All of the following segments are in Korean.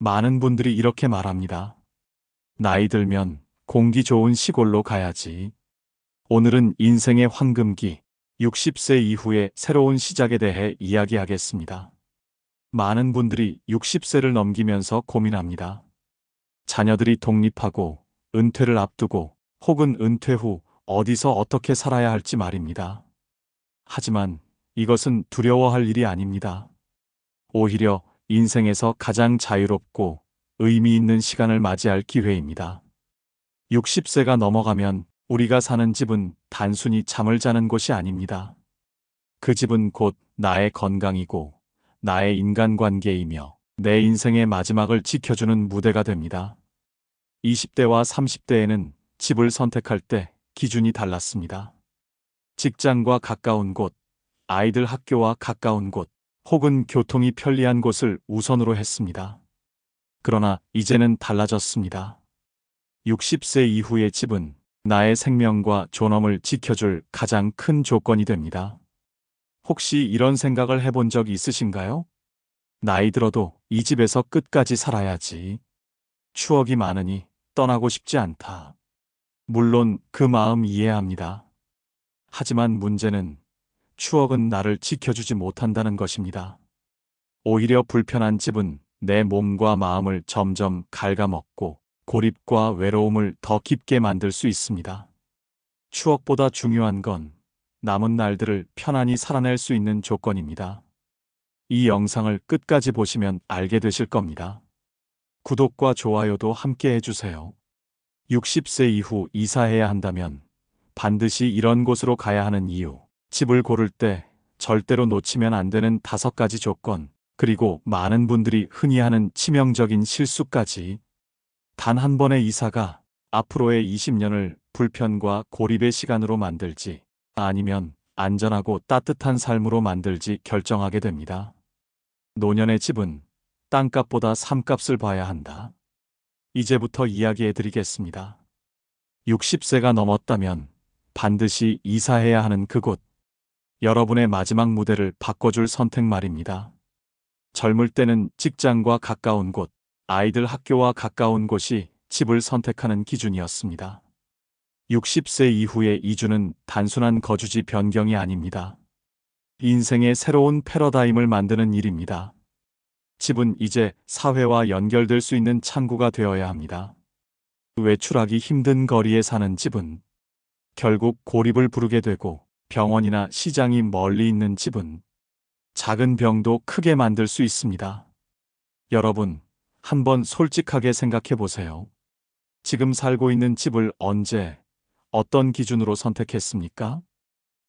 많은 분들이 이렇게 말합니다. 나이 들면 공기 좋은 시골로 가야지. 오늘은 인생의 황금기, 60세 이후의 새로운 시작에 대해 이야기하겠습니다. 많은 분들이 60세를 넘기면서 고민합니다. 자녀들이 독립하고 은퇴를 앞두고 혹은 은퇴 후 어디서 어떻게 살아야 할지 말입니다. 하지만 이것은 두려워할 일이 아닙니다. 오히려 인생에서 가장 자유롭고 의미 있는 시간을 맞이할 기회입니다. 60세가 넘어가면 우리가 사는 집은 단순히 잠을 자는 곳이 아닙니다. 그 집은 곧 나의 건강이고 나의 인간관계이며 내 인생의 마지막을 지켜주는 무대가 됩니다. 20대와 30대에는 집을 선택할 때 기준이 달랐습니다. 직장과 가까운 곳, 아이들 학교와 가까운 곳, 혹은 교통이 편리한 곳을 우선으로 했습니다. 그러나 이제는 달라졌습니다. 60세 이후의 집은 나의 생명과 존엄을 지켜줄 가장 큰 조건이 됩니다. 혹시 이런 생각을 해본 적 있으신가요? 나이 들어도 이 집에서 끝까지 살아야지. 추억이 많으니 떠나고 싶지 않다. 물론 그 마음 이해합니다. 하지만 문제는 추억은 나를 지켜주지 못한다는 것입니다. 오히려 불편한 집은 내 몸과 마음을 점점 갉아먹고 고립과 외로움을 더 깊게 만들 수 있습니다. 추억보다 중요한 건 남은 날들을 편안히 살아낼 수 있는 조건입니다. 이 영상을 끝까지 보시면 알게 되실 겁니다. 구독과 좋아요도 함께 해주세요. 60세 이후 이사해야 한다면 반드시 이런 곳으로 가야 하는 이유, 집을 고를 때 절대로 놓치면 안 되는 5가지 조건, 그리고 많은 분들이 흔히 하는 치명적인 실수까지. 단 한 번의 이사가 앞으로의 20년을 불편과 고립의 시간으로 만들지, 아니면 안전하고 따뜻한 삶으로 만들지 결정하게 됩니다. 노년의 집은 땅값보다 삶값을 봐야 한다. 이제부터 이야기해 드리겠습니다. 60세가 넘었다면 반드시 이사해야 하는 그곳, 여러분의 마지막 무대를 바꿔줄 선택 말입니다. 젊을 때는 직장과 가까운 곳, 아이들 학교와 가까운 곳이 집을 선택하는 기준이었습니다. 60세 이후의 이주는 단순한 거주지 변경이 아닙니다. 인생의 새로운 패러다임을 만드는 일입니다. 집은 이제 사회와 연결될 수 있는 창구가 되어야 합니다. 외출하기 힘든 거리에 사는 집은 결국 고립을 부르게 되고, 병원이나 시장이 멀리 있는 집은 작은 병도 크게 만들 수 있습니다. 여러분, 한번 솔직하게 생각해 보세요. 지금 살고 있는 집을 언제, 어떤 기준으로 선택했습니까?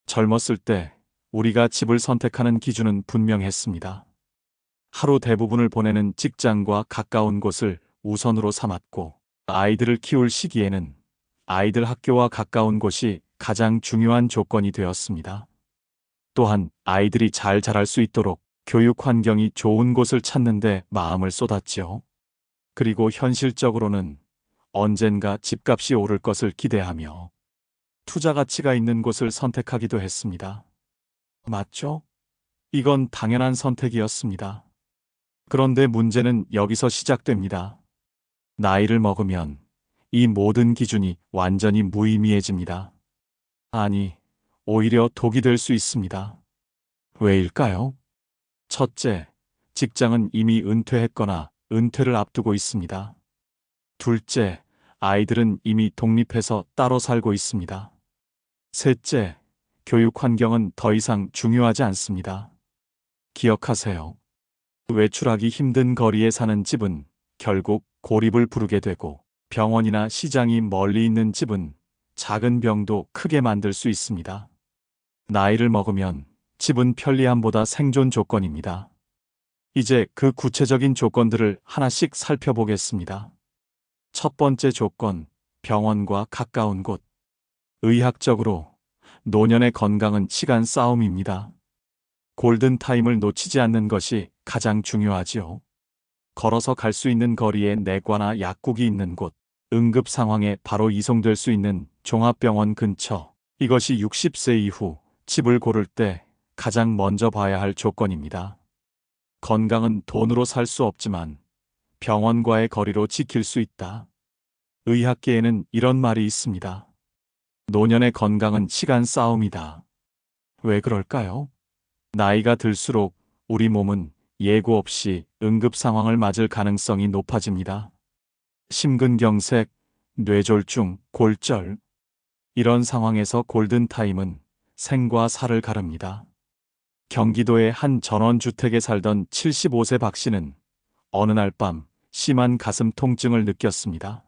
젊었을 때 우리가 집을 선택하는 기준은 분명했습니다. 하루 대부분을 보내는 직장과 가까운 곳을 우선으로 삼았고, 아이들을 키울 시기에는 아이들 학교와 가까운 곳이 가장 중요한 조건이 되었습니다. 또한 아이들이 잘 자랄 수 있도록 교육 환경이 좋은 곳을 찾는데 마음을 쏟았지요. 그리고 현실적으로는 언젠가 집값이 오를 것을 기대하며 투자 가치가 있는 곳을 선택하기도 했습니다. 맞죠? 이건 당연한 선택이었습니다. 그런데 문제는 여기서 시작됩니다. 나이를 먹으면 이 모든 기준이 완전히 무의미해집니다. 아니, 오히려 독이 될 수 있습니다. 왜일까요? 첫째, 직장은 이미 은퇴했거나 은퇴를 앞두고 있습니다. 둘째, 아이들은 이미 독립해서 따로 살고 있습니다. 셋째, 교육 환경은 더 이상 중요하지 않습니다. 기억하세요. 외출하기 힘든 거리에 사는 집은 결국 고립을 부르게 되고, 병원이나 시장이 멀리 있는 집은 작은 병도 크게 만들 수 있습니다. 나이를 먹으면 집은 편리함보다 생존 조건입니다. 이제 그 구체적인 조건들을 하나씩 살펴보겠습니다. 첫 번째 조건, 병원과 가까운 곳. 의학적으로 노년의 건강은 시간 싸움입니다. 골든타임을 놓치지 않는 것이 가장 중요하지요. 걸어서 갈 수 있는 거리에 내과나 약국이 있는 곳, 응급 상황에 바로 이송될 수 있는 종합병원 근처, 이것이 60세 이후 집을 고를 때 가장 먼저 봐야 할 조건입니다. 건강은 돈으로 살 수 없지만 병원과의 거리로 지킬 수 있다. 의학계에는 이런 말이 있습니다. 노년의 건강은 시간 싸움이다. 왜 그럴까요? 나이가 들수록 우리 몸은 예고 없이 응급 상황을 맞을 가능성이 높아집니다. 심근경색, 뇌졸중, 골절. 이런 상황에서 골든타임은 생과 사를 가릅니다. 경기도의 한 전원주택에 살던 75세 박 씨는 어느 날 밤 심한 가슴 통증을 느꼈습니다.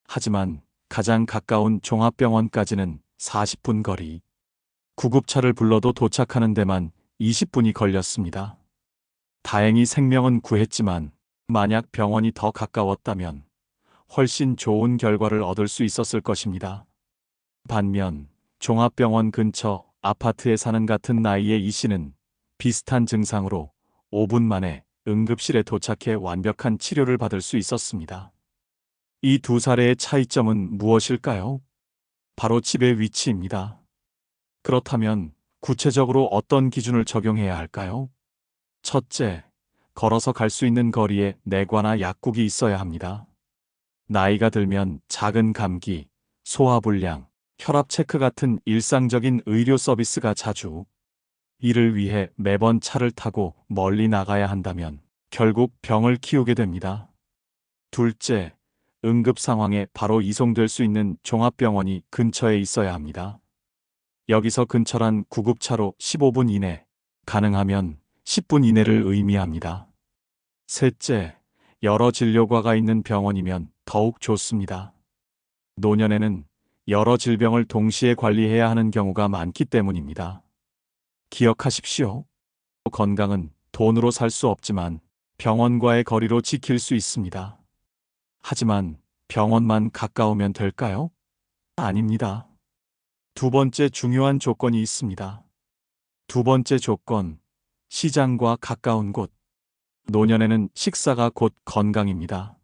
하지만 가장 가까운 종합병원까지는 40분 거리. 구급차를 불러도 도착하는 데만 20분이 걸렸습니다. 다행히 생명은 구했지만 만약 병원이 더 가까웠다면 훨씬 좋은 결과를 얻을 수 있었을 것입니다. 반면 종합병원 근처 아파트에 사는 같은 나이의 이 씨는 비슷한 증상으로 5분 만에 응급실에 도착해 완벽한 치료를 받을 수 있었습니다. 이 두 사례의 차이점은 무엇일까요? 바로 집의 위치입니다. 그렇다면 구체적으로 어떤 기준을 적용해야 할까요? 첫째, 걸어서 갈 수 있는 거리에 내과나 약국이 있어야 합니다. 나이가 들면 작은 감기, 소화불량, 혈압 체크 같은 일상적인 의료 서비스가 자주 이를 위해 매번 차를 타고 멀리 나가야 한다면 결국 병을 키우게 됩니다. 둘째, 응급 상황에 바로 이송될 수 있는 종합병원이 근처에 있어야 합니다. 여기서 근처란 구급차로 15분 이내, 가능하면 10분 이내를 의미합니다. 셋째, 여러 진료과가 있는 병원이면 더욱 좋습니다. 노년에는 여러 질병을 동시에 관리해야 하는 경우가 많기 때문입니다. 기억하십시오. 건강은 돈으로 살 수 없지만 병원과의 거리로 지킬 수 있습니다. 하지만 병원만 가까우면 될까요? 아닙니다. 두 번째 중요한 조건이 있습니다. 두 번째 조건, 시장과 가까운 곳. 노년에는 식사가 곧 건강입니다.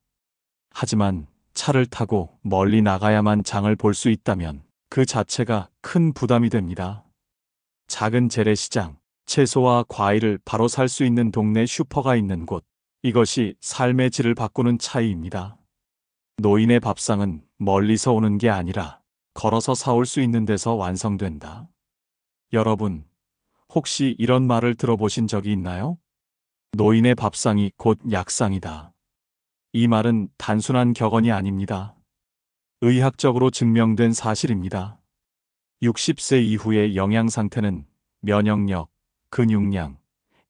하지만 차를 타고 멀리 나가야만 장을 볼 수 있다면 그 자체가 큰 부담이 됩니다. 작은 재래시장, 채소와 과일을 바로 살 수 있는 동네 슈퍼가 있는 곳. 이것이 삶의 질을 바꾸는 차이입니다. 노인의 밥상은 멀리서 오는 게 아니라 걸어서 사올 수 있는 데서 완성된다. 여러분, 혹시 이런 말을 들어보신 적이 있나요? 노인의 밥상이 곧 약상이다. 이 말은 단순한 격언이 아닙니다. 의학적으로 증명된 사실입니다. 60세 이후의 영양 상태는 면역력, 근육량,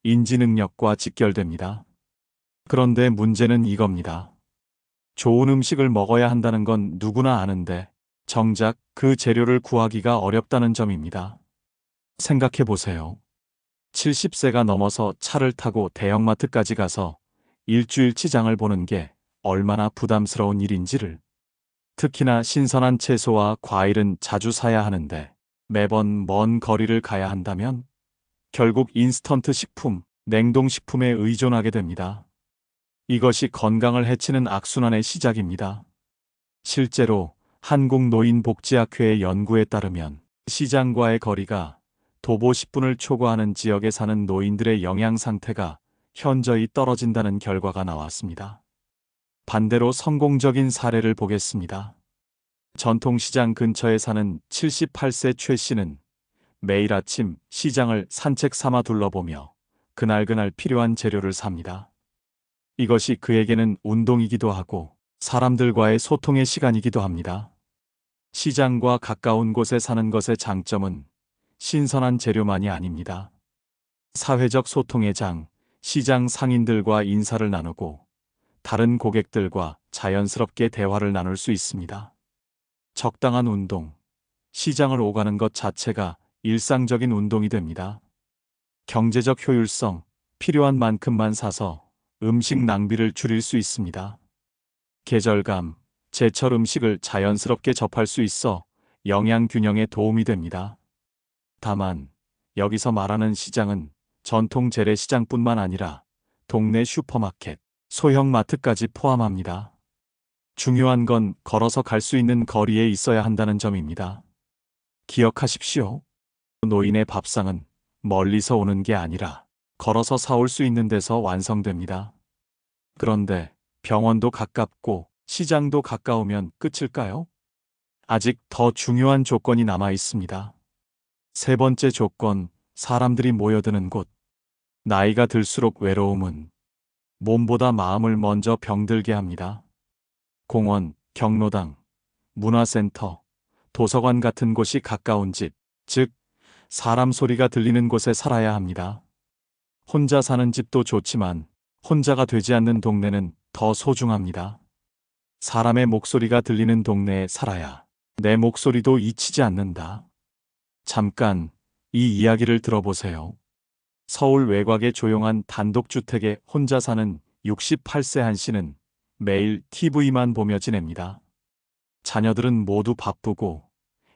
인지 능력과 직결됩니다. 그런데 문제는 이겁니다. 좋은 음식을 먹어야 한다는 건 누구나 아는데 정작 그 재료를 구하기가 어렵다는 점입니다. 생각해 보세요. 70세가 넘어서 차를 타고 대형마트까지 가서 일주일치 장을 보는 게 얼마나 부담스러운 일인지를. 특히나 신선한 채소와 과일은 자주 사야 하는데 매번 먼 거리를 가야 한다면 결국 인스턴트 식품, 냉동식품에 의존하게 됩니다. 이것이 건강을 해치는 악순환의 시작입니다. 실제로 한국노인복지학회의 연구에 따르면 시장과의 거리가 도보 10분을 초과하는 지역에 사는 노인들의 영양 상태가 현저히 떨어진다는 결과가 나왔습니다. 반대로 성공적인 사례를 보겠습니다. 전통시장 근처에 사는 78세 최 씨는 매일 아침 시장을 산책 삼아 둘러보며 그날그날 필요한 재료를 삽니다. 이것이 그에게는 운동이기도 하고 사람들과의 소통의 시간이기도 합니다. 시장과 가까운 곳에 사는 것의 장점은 신선한 재료만이 아닙니다. 사회적 소통의 장, 시장 상인들과 인사를 나누고 다른 고객들과 자연스럽게 대화를 나눌 수 있습니다. 적당한 운동, 시장을 오가는 것 자체가 일상적인 운동이 됩니다. 경제적 효율성, 필요한 만큼만 사서 음식 낭비를 줄일 수 있습니다. 계절감, 제철 음식을 자연스럽게 접할 수 있어 영양 균형에 도움이 됩니다. 다만 여기서 말하는 시장은 전통 재래시장뿐만 아니라 동네 슈퍼마켓, 소형 마트까지 포함합니다. 중요한 건 걸어서 갈 수 있는 거리에 있어야 한다는 점입니다. 기억하십시오. 노인의 밥상은 멀리서 오는 게 아니라 걸어서 사올 수 있는 데서 완성됩니다. 그런데 병원도 가깝고 시장도 가까우면 끝일까요? 아직 더 중요한 조건이 남아 있습니다. 세 번째 조건, 사람들이 모여드는 곳. 나이가 들수록 외로움은 몸보다 마음을 먼저 병들게 합니다. 공원, 경로당, 문화센터, 도서관 같은 곳이 가까운 집, 즉, 사람 소리가 들리는 곳에 살아야 합니다. 혼자 사는 집도 좋지만 혼자가 되지 않는 동네는 더 소중합니다. 사람의 목소리가 들리는 동네에 살아야 내 목소리도 잊히지 않는다. 잠깐 이 이야기를 들어보세요. 서울 외곽의 조용한 단독주택에 혼자 사는 68세 한 씨는 매일 TV만 보며 지냅니다. 자녀들은 모두 바쁘고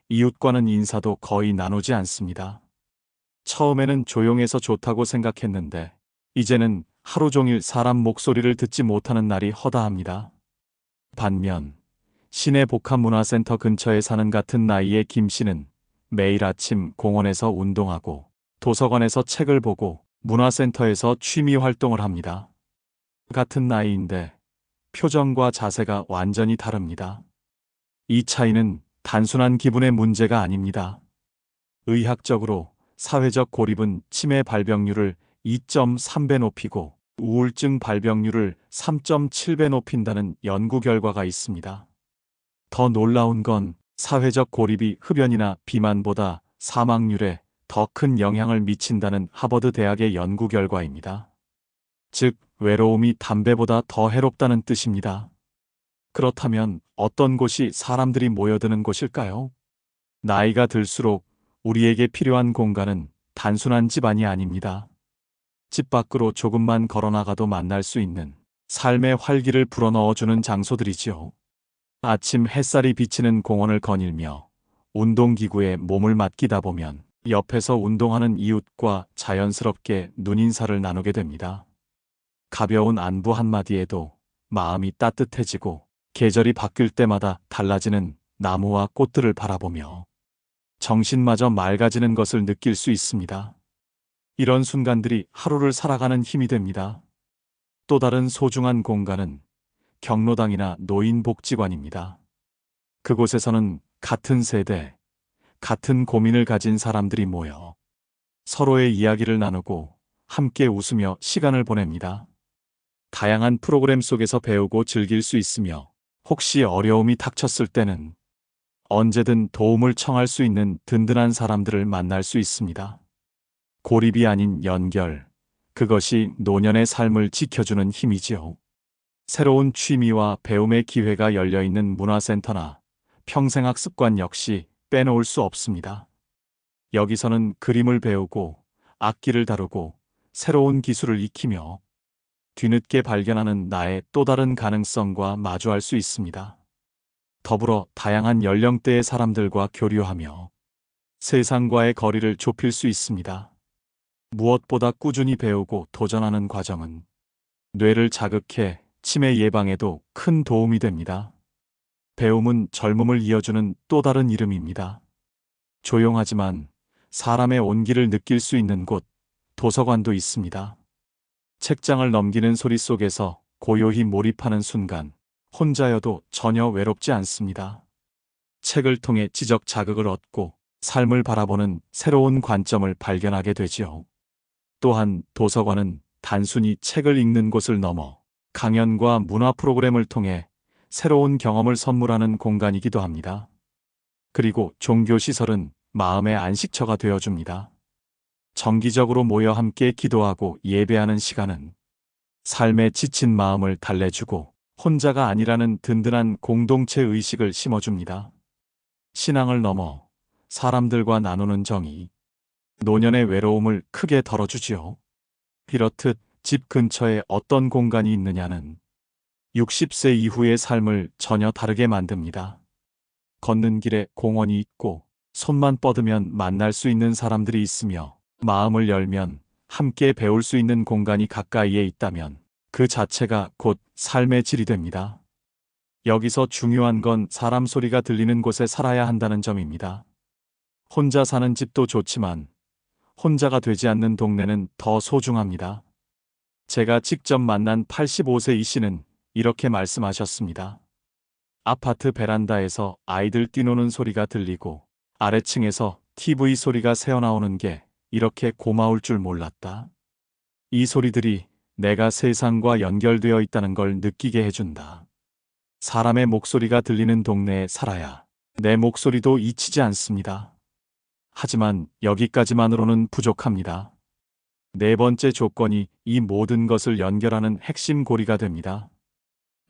이웃과는 인사도 거의 나누지 않습니다. 처음에는 조용해서 좋다고 생각했는데 이제는 하루 종일 사람 목소리를 듣지 못하는 날이 허다합니다. 반면 시내 복합문화센터 근처에 사는 같은 나이의 김 씨는 매일 아침 공원에서 운동하고 도서관에서 책을 보고 문화센터에서 취미 활동을 합니다. 같은 나이인데 표정과 자세가 완전히 다릅니다. 이 차이는 단순한 기분의 문제가 아닙니다. 의학적으로 사회적 고립은 치매 발병률을 2.3배 높이고 우울증 발병률을 3.7배 높인다는 연구 결과가 있습니다. 더 놀라운 건 사회적 고립이 흡연이나 비만보다 사망률에 더 큰 영향을 미친다는 하버드 대학의 연구 결과입니다. 즉, 외로움이 담배보다 더 해롭다는 뜻입니다. 그렇다면 어떤 곳이 사람들이 모여드는 곳일까요? 나이가 들수록 우리에게 필요한 공간은 단순한 집안이 아닙니다. 집 밖으로 조금만 걸어나가도 만날 수 있는 삶의 활기를 불어넣어주는 장소들이지요. 아침 햇살이 비치는 공원을 거닐며 운동기구에 몸을 맡기다 보면 옆에서 운동하는 이웃과 자연스럽게 눈인사를 나누게 됩니다. 가벼운 안부 한마디에도 마음이 따뜻해지고 계절이 바뀔 때마다 달라지는 나무와 꽃들을 바라보며 정신마저 맑아지는 것을 느낄 수 있습니다. 이런 순간들이 하루를 살아가는 힘이 됩니다. 또 다른 소중한 공간은 경로당이나 노인복지관입니다. 그곳에서는 같은 세대, 같은 고민을 가진 사람들이 모여 서로의 이야기를 나누고 함께 웃으며 시간을 보냅니다. 다양한 프로그램 속에서 배우고 즐길 수 있으며 혹시 어려움이 닥쳤을 때는 언제든 도움을 청할 수 있는 든든한 사람들을 만날 수 있습니다. 고립이 아닌 연결, 그것이 노년의 삶을 지켜주는 힘이지요. 새로운 취미와 배움의 기회가 열려있는 문화센터나 평생학습관 역시 빼놓을 수 없습니다. 여기서는 그림을 배우고 악기를 다루고 새로운 기술을 익히며 뒤늦게 발견하는 나의 또 다른 가능성과 마주할 수 있습니다. 더불어 다양한 연령대의 사람들과 교류하며 세상과의 거리를 좁힐 수 있습니다. 무엇보다 꾸준히 배우고 도전하는 과정은 뇌를 자극해 치매 예방에도 큰 도움이 됩니다. 배움은 젊음을 이어주는 또 다른 이름입니다. 조용하지만 사람의 온기를 느낄 수 있는 곳, 도서관도 있습니다. 책장을 넘기는 소리 속에서 고요히 몰입하는 순간, 혼자여도 전혀 외롭지 않습니다. 책을 통해 지적 자극을 얻고 삶을 바라보는 새로운 관점을 발견하게 되지요. 또한 도서관은 단순히 책을 읽는 곳을 넘어 강연과 문화 프로그램을 통해 새로운 경험을 선물하는 공간이기도 합니다. 그리고 종교시설은 마음의 안식처가 되어줍니다. 정기적으로 모여 함께 기도하고 예배하는 시간은 삶에 지친 마음을 달래주고 혼자가 아니라는 든든한 공동체 의식을 심어줍니다. 신앙을 넘어 사람들과 나누는 정이 노년의 외로움을 크게 덜어주지요. 이렇듯 집 근처에 어떤 공간이 있느냐는 60세 이후의 삶을 전혀 다르게 만듭니다. 걷는 길에 공원이 있고 손만 뻗으면 만날 수 있는 사람들이 있으며 마음을 열면 함께 배울 수 있는 공간이 가까이에 있다면 그 자체가 곧 삶의 질이 됩니다. 여기서 중요한 건 사람 소리가 들리는 곳에 살아야 한다는 점입니다. 혼자 사는 집도 좋지만 혼자가 되지 않는 동네는 더 소중합니다. 제가 직접 만난 85세 이 씨는 이렇게 말씀하셨습니다. 아파트 베란다에서 아이들 뛰노는 소리가 들리고 아래층에서 TV 소리가 새어나오는 게 이렇게 고마울 줄 몰랐다. 이 소리들이 내가 세상과 연결되어 있다는 걸 느끼게 해준다. 사람의 목소리가 들리는 동네에 살아야 내 목소리도 잊히지 않습니다. 하지만 여기까지만으로는 부족합니다. 네 번째 조건이 이 모든 것을 연결하는 핵심 고리가 됩니다.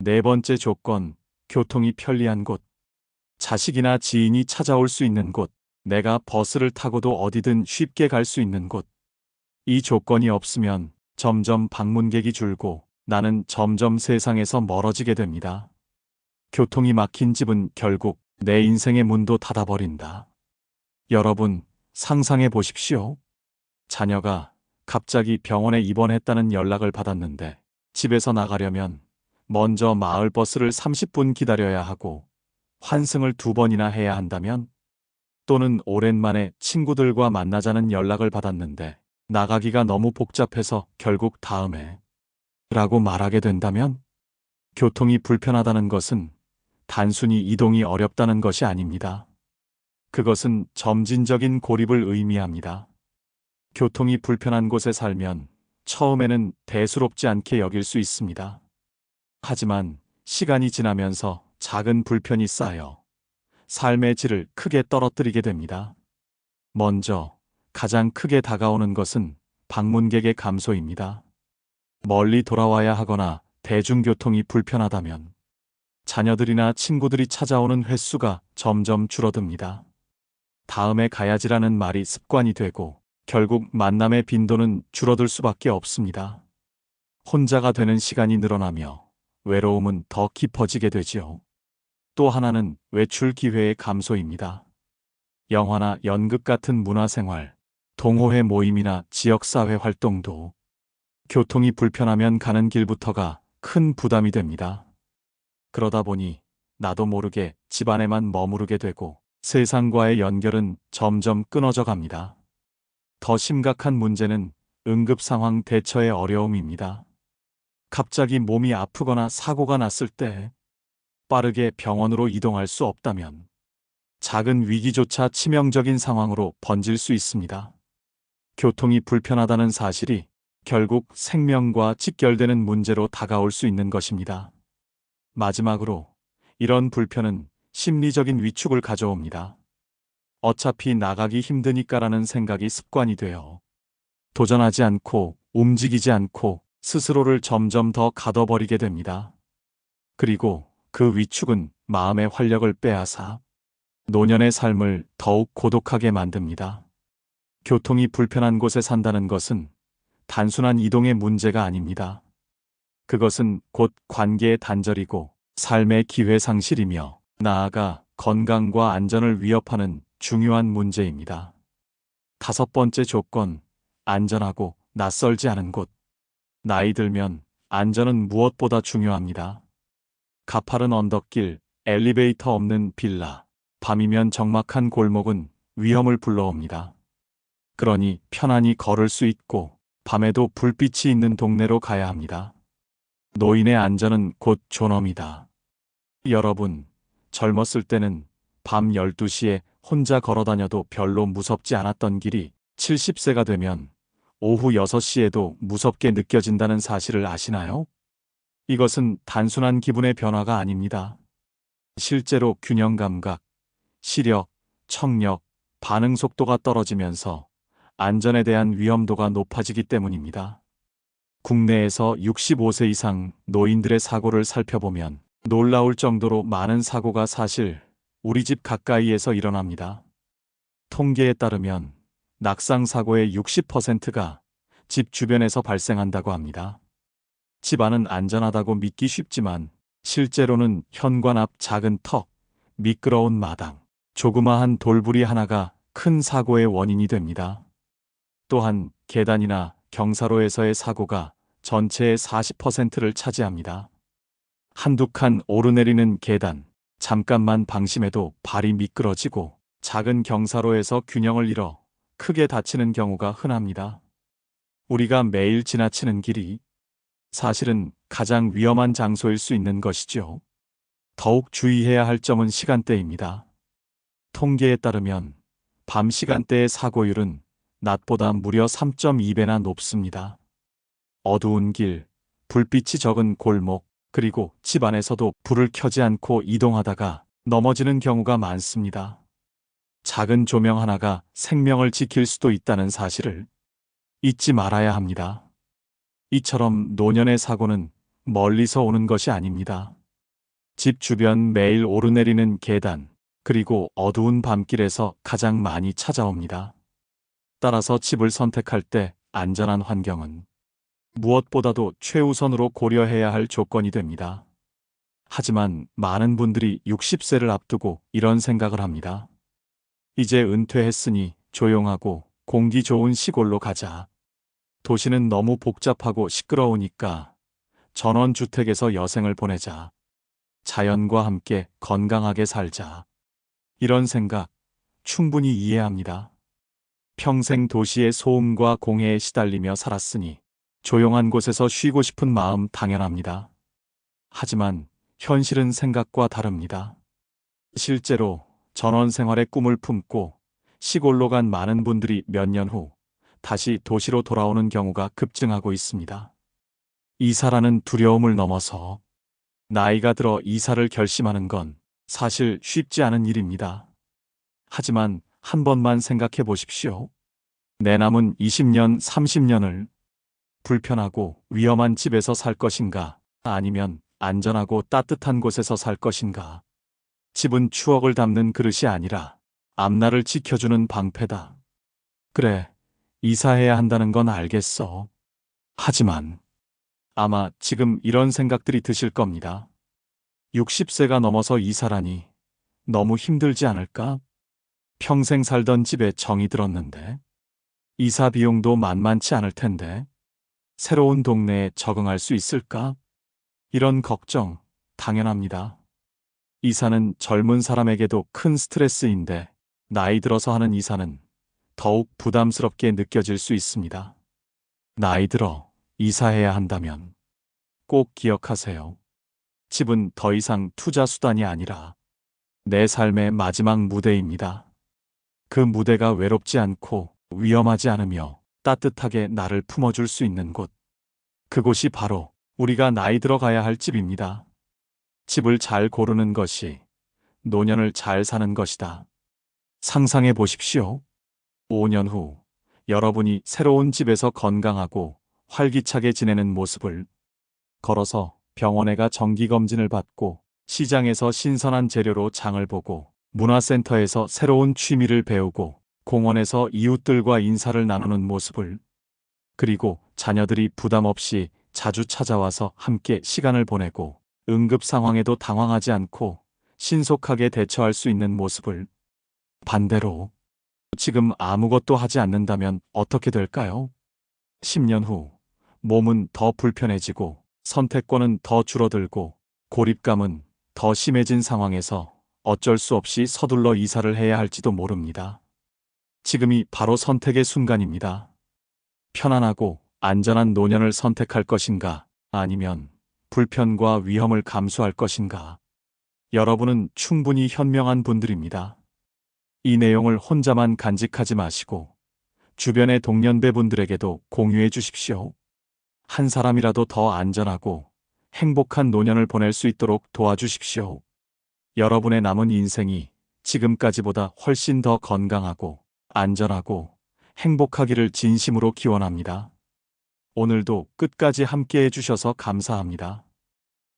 네 번째 조건, 교통이 편리한 곳. 자식이나 지인이 찾아올 수 있는 곳, 내가 버스를 타고도 어디든 쉽게 갈 수 있는 곳. 이 조건이 없으면 점점 방문객이 줄고 나는 점점 세상에서 멀어지게 됩니다. 교통이 막힌 집은 결국 내 인생의 문도 닫아버린다. 여러분, 상상해 보십시오. 자녀가 갑자기 병원에 입원했다는 연락을 받았는데 집에서 나가려면 먼저 마을버스를 30분 기다려야 하고 환승을 2번이나 해야 한다면, 또는 오랜만에 친구들과 만나자는 연락을 받았는데 나가기가 너무 복잡해서 결국 다음에 라고 말하게 된다면, 교통이 불편하다는 것은 단순히 이동이 어렵다는 것이 아닙니다. 그것은 점진적인 고립을 의미합니다. 교통이 불편한 곳에 살면 처음에는 대수롭지 않게 여길 수 있습니다. 하지만 시간이 지나면서 작은 불편이 쌓여 삶의 질을 크게 떨어뜨리게 됩니다. 먼저 가장 크게 다가오는 것은 방문객의 감소입니다. 멀리 돌아와야 하거나 대중교통이 불편하다면 자녀들이나 친구들이 찾아오는 횟수가 점점 줄어듭니다. 다음에 가야지라는 말이 습관이 되고 결국 만남의 빈도는 줄어들 수밖에 없습니다. 혼자가 되는 시간이 늘어나며 외로움은 더 깊어지게 되지요. 또 하나는 외출 기회의 감소입니다. 영화나 연극 같은 문화생활, 동호회 모임이나 지역사회 활동도 교통이 불편하면 가는 길부터가 큰 부담이 됩니다. 그러다 보니 나도 모르게 집 안에만 머무르게 되고 세상과의 연결은 점점 끊어져 갑니다. 더 심각한 문제는 응급상황 대처의 어려움입니다. 갑자기 몸이 아프거나 사고가 났을 때 빠르게 병원으로 이동할 수 없다면 작은 위기조차 치명적인 상황으로 번질 수 있습니다. 교통이 불편하다는 사실이 결국 생명과 직결되는 문제로 다가올 수 있는 것입니다. 마지막으로, 이런 불편은 심리적인 위축을 가져옵니다. 어차피 나가기 힘드니까라는 생각이 습관이 되어 도전하지 않고 움직이지 않고 스스로를 점점 더 가둬버리게 됩니다. 그리고 그 위축은 마음의 활력을 빼앗아 노년의 삶을 더욱 고독하게 만듭니다. 교통이 불편한 곳에 산다는 것은 단순한 이동의 문제가 아닙니다. 그것은 곧 관계의 단절이고 삶의 기회 상실이며 나아가 건강과 안전을 위협하는 중요한 문제입니다. 5번째 조건, 안전하고 낯설지 않은 곳. 나이 들면 안전은 무엇보다 중요합니다. 가파른 언덕길, 엘리베이터 없는 빌라, 밤이면 적막한 골목은 위험을 불러옵니다. 그러니 편안히 걸을 수 있고 밤에도 불빛이 있는 동네로 가야 합니다. 노인의 안전은 곧 존엄이다. 여러분, 젊었을 때는 밤 12시에 혼자 걸어다녀도 별로 무섭지 않았던 길이 70세가 되면 오후 6시에도 무섭게 느껴진다는 사실을 아시나요? 이것은 단순한 기분의 변화가 아닙니다. 실제로 균형 감각, 시력, 청력, 반응 속도가 떨어지면서 안전에 대한 위험도가 높아지기 때문입니다. 국내에서 65세 이상 노인들의 사고를 살펴보면 놀라울 정도로 많은 사고가 사실 우리 집 가까이에서 일어납니다. 통계에 따르면 낙상 사고의 60%가 집 주변에서 발생한다고 합니다. 집 안은 안전하다고 믿기 쉽지만 실제로는 현관 앞 작은 턱, 미끄러운 마당, 조그마한 돌부리 하나가 큰 사고의 원인이 됩니다. 또한 계단이나 경사로에서의 사고가 전체의 40%를 차지합니다. 한두 칸 오르내리는 계단, 잠깐만 방심해도 발이 미끄러지고 작은 경사로에서 균형을 잃어 크게 다치는 경우가 흔합니다. 우리가 매일 지나치는 길이 사실은 가장 위험한 장소일 수 있는 것이죠. 더욱 주의해야 할 점은 시간대입니다. 통계에 따르면 밤 시간대의 사고율은 낮보다 무려 3.2배나 높습니다. 어두운 길, 불빛이 적은 골목, 그리고 집 안에서도 불을 켜지 않고 이동하다가 넘어지는 경우가 많습니다. 작은 조명 하나가 생명을 지킬 수도 있다는 사실을 잊지 말아야 합니다. 이처럼 노년의 사고는 멀리서 오는 것이 아닙니다. 집 주변 매일 오르내리는 계단, 그리고 어두운 밤길에서 가장 많이 찾아옵니다. 따라서 집을 선택할 때 안전한 환경은 무엇보다도 최우선으로 고려해야 할 조건이 됩니다. 하지만 많은 분들이 60세를 앞두고 이런 생각을 합니다. 이제 은퇴했으니 조용하고 공기 좋은 시골로 가자. 도시는 너무 복잡하고 시끄러우니까 전원주택에서 여생을 보내자. 자연과 함께 건강하게 살자. 이런 생각 충분히 이해합니다. 평생 도시의 소음과 공해에 시달리며 살았으니 조용한 곳에서 쉬고 싶은 마음 당연합니다. 하지만 현실은 생각과 다릅니다. 실제로 전원 생활의 꿈을 품고 시골로 간 많은 분들이 몇 년 후 다시 도시로 돌아오는 경우가 급증하고 있습니다. 이사라는 두려움을 넘어서 나이가 들어 이사를 결심하는 건 사실 쉽지 않은 일입니다. 하지만 한 번만 생각해 보십시오. 내 남은 20년, 30년을 불편하고 위험한 집에서 살 것인가, 아니면 안전하고 따뜻한 곳에서 살 것인가. 집은 추억을 담는 그릇이 아니라 앞날을 지켜주는 방패다. 그래, 이사해야 한다는 건 알겠어. 하지만 아마 지금 이런 생각들이 드실 겁니다. 60세가 넘어서 이사라니 너무 힘들지 않을까? 평생 살던 집에 정이 들었는데, 이사 비용도 만만치 않을 텐데, 새로운 동네에 적응할 수 있을까? 이런 걱정 당연합니다. 이사는 젊은 사람에게도 큰 스트레스인데, 나이 들어서 하는 이사는 더욱 부담스럽게 느껴질 수 있습니다. 나이 들어 이사해야 한다면 꼭 기억하세요. 집은 더 이상 투자 수단이 아니라 내 삶의 마지막 무대입니다. 그 무대가 외롭지 않고 위험하지 않으며 따뜻하게 나를 품어줄 수 있는 곳. 그곳이 바로 우리가 나이 들어 가야 할 집입니다. 집을 잘 고르는 것이 노년을 잘 사는 것이다. 상상해 보십시오. 5년 후 여러분이 새로운 집에서 건강하고 활기차게 지내는 모습을, 걸어서 병원에 가 정기검진을 받고 시장에서 신선한 재료로 장을 보고 문화센터에서 새로운 취미를 배우고 공원에서 이웃들과 인사를 나누는 모습을, 그리고 자녀들이 부담 없이 자주 찾아와서 함께 시간을 보내고 응급 상황에도 당황하지 않고 신속하게 대처할 수 있는 모습을, 반대로 지금 아무것도 하지 않는다면 어떻게 될까요? 10년 후 몸은 더 불편해지고 선택권은 더 줄어들고 고립감은 더 심해진 상황에서 어쩔 수 없이 서둘러 이사를 해야 할지도 모릅니다. 지금이 바로 선택의 순간입니다. 편안하고 안전한 노년을 선택할 것인가, 아니면 불편과 위험을 감수할 것인가. 여러분은 충분히 현명한 분들입니다. 이 내용을 혼자만 간직하지 마시고 주변의 동년배분들에게도 공유해 주십시오. 한 사람이라도 더 안전하고 행복한 노년을 보낼 수 있도록 도와주십시오. 여러분의 남은 인생이 지금까지보다 훨씬 더 건강하고 안전하고 행복하기를 진심으로 기원합니다. 오늘도 끝까지 함께 해주셔서 감사합니다.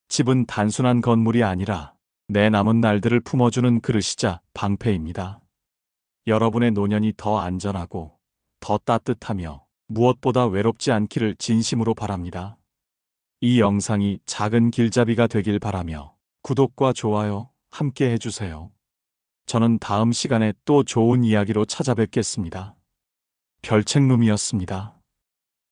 집은 단순한 건물이 아니라 내 남은 날들을 품어주는 그릇이자 방패입니다. 여러분의 노년이 더 안전하고 더 따뜻하며 무엇보다 외롭지 않기를 진심으로 바랍니다. 이 영상이 작은 길잡이가 되길 바라며 구독과 좋아요 함께 해주세요. 저는 다음 시간에 또 좋은 이야기로 찾아뵙겠습니다. 별책룸이었습니다.